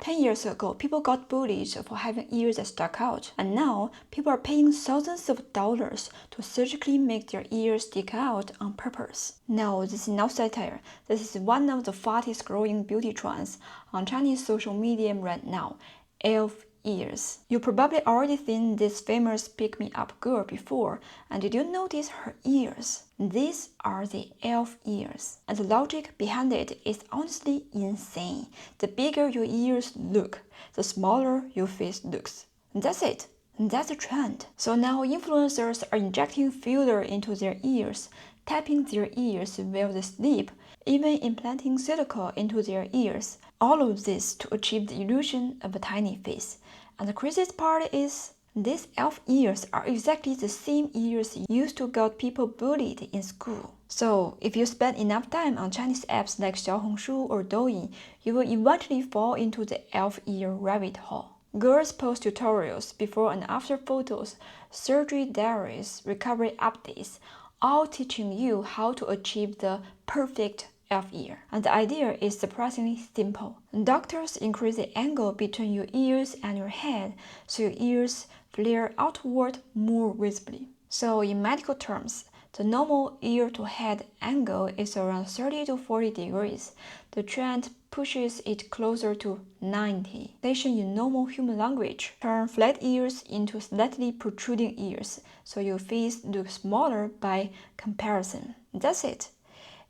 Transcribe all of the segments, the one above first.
10 years ago, people got bullied for having ears that stuck out, and now people are paying thousands of dollars to surgically make their ears stick out on purpose. No, this is not satire. This is one of the fastest growing beauty trends on Chinese social media right now. Elf ears. You probably already seen this famous pick-me-up girl before, and did you notice her ears? These are the elf ears, and the logic behind it is honestly insane. The bigger your ears look, the smaller your face looks. That's it. That's the trend. So now influencers are injecting filler into their ears, tapping their ears while they sleep, even implanting silicone into their ears. All of this to achieve the illusion of a tiny face. And the craziest part is, these elf ears are exactly the same ears used to get people bullied in school. So, if you spend enough time on Chinese apps like xiaohongshu or Douyin, you will eventually fall into the elf ear rabbit hole. Girls post tutorials, before and after photos, surgery diaries, recovery updates, all teaching you how to achieve the perfect elf ear. And the idea is surprisingly simple. Doctors increase the angle between your ears and your head so your ears flare outward more visibly. So in medical terms, the normal ear-to-head angle is around 30 to 40 degrees. The trend pushes it closer to 90. Station in normal human language, turn flat ears into slightly protruding ears, so your face looks smaller by comparison. That's it.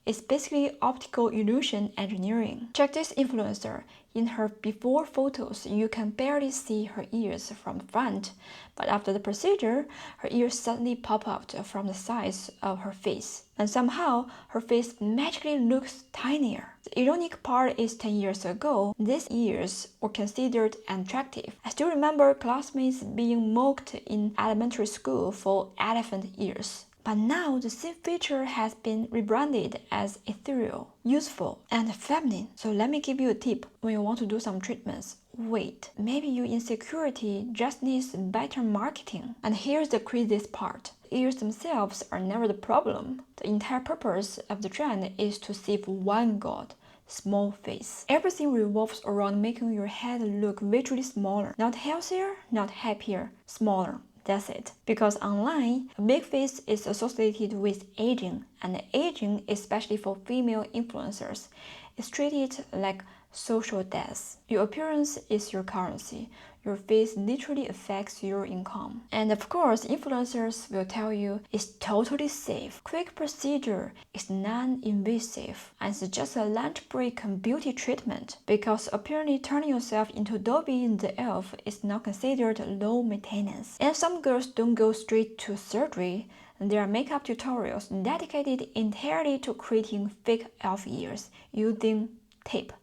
It's basically optical illusion engineering. Check this influencer. In her before photos, you can barely see her ears from the front, but after the procedure, her ears suddenly pop out from the sides of her face, and somehow her face magically looks tinier. The ironic part is 10 years ago, these ears were considered unattractive. I still remember classmates being mocked in elementary school for elephant ears. But now the same feature has been rebranded as ethereal, useful, and feminine. So let me give you a tip when you want to do some treatments. Wait, maybe your insecurity just needs better marketing. And here's the craziest part. The ears themselves are never the problem. The entire purpose of the trend is to save one god. Small face. Everything revolves around making your head look visually smaller. Not healthier, not happier, smaller. That's it. Because online, a big face is associated with aging, and aging, especially for female influencers, is treated like social death. Your appearance is your currency. Your face literally affects your income. And of course, influencers will tell you it's totally safe. Quick procedure is non-invasive, and it's just a lunch break beauty treatment. Because apparently turning yourself into Douyin the elf is not considered low maintenance. And some girls don't go straight to surgery. There are makeup tutorials dedicated entirely to creating fake elf ears using tape.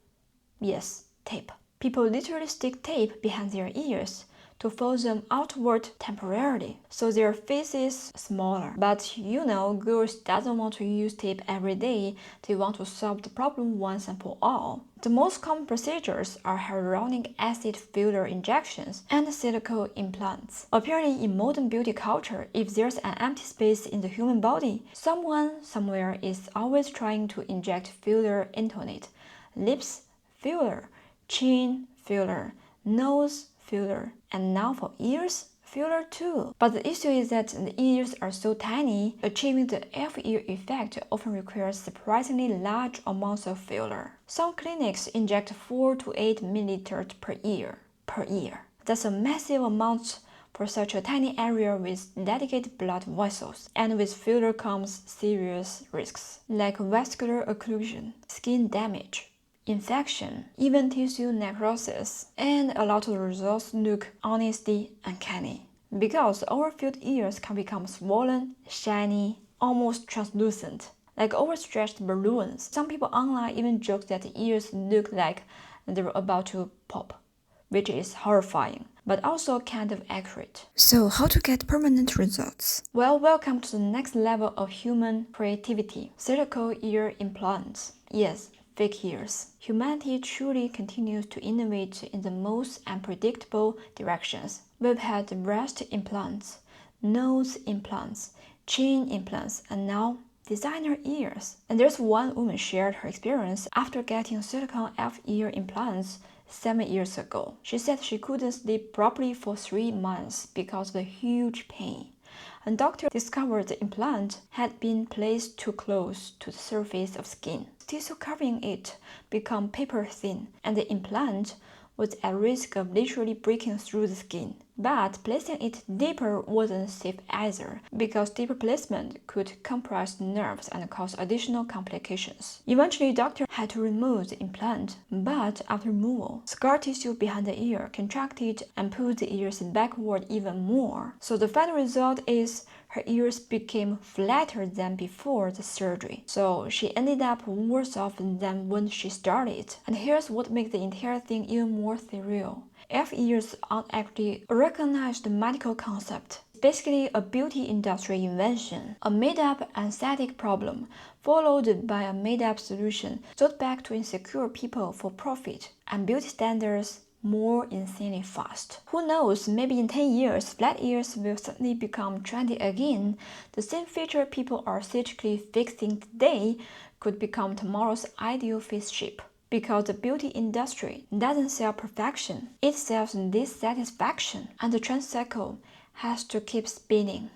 Yes, tape. People literally stick tape behind their ears to fold them outward temporarily, so their face is smaller. But you know, girls doesn't want to use tape every day. They want to solve the problem once and for all. The most common procedures are hyaluronic acid filler injections and silicone implants. Apparently, in modern beauty culture, if there's an empty space in the human body, someone somewhere is always trying to inject filler into it. Lips, filler. Chin, filler. Nose, filler. And now for ears, filler too. But the issue is that the ears are so tiny, achieving the elf ear effect often requires surprisingly large amounts of filler. Some clinics inject 4 to 8 milliliters per ear. That's a massive amount for such a tiny area with dedicated blood vessels. And with filler comes serious risks, like vascular occlusion, skin damage, infection, even tissue necrosis, and a lot of the results look honestly uncanny. Because overfilled ears can become swollen, shiny, almost translucent, like overstretched balloons. Some people online even joke that the ears look like they were about to pop, which is horrifying, but also kind of accurate. So how to get permanent results? Well, welcome to the next level of human creativity. Silicone ear implants. Yes, fake ears. Humanity truly continues to innovate in the most unpredictable directions. We've had breast implants, nose implants, chin implants, and now designer ears. And there's one woman shared her experience after getting silicone elf ear implants 7 years ago. She said she couldn't sleep properly for 3 months because of the huge pain. And doctor discovered the implant had been placed too close to the surface of skin. Tissue covering it became paper thin, and the implant was at risk of literally breaking through the skin. But placing it deeper wasn't safe either, because deeper placement could compress the nerves and cause additional complications. Eventually, doctor had to remove the implant, but after removal, scar tissue behind the ear contracted and pulled the ears backward even more. So the final result is her ears became flatter than before the surgery. So she ended up worse off than when she started. And here's what makes the entire thing even more surreal. Elf ears aren't actually a recognized medical concept. It's basically a beauty industry invention, a made-up aesthetic problem followed by a made-up solution sold back to insecure people for profit, and beauty standards more insanely fast. Who knows, maybe in 10 years, flat ears will suddenly become trendy again. The same feature people are surgically fixing today could become tomorrow's ideal face shape. Because the beauty industry doesn't sell perfection, it sells dissatisfaction, and the trend cycle has to keep spinning.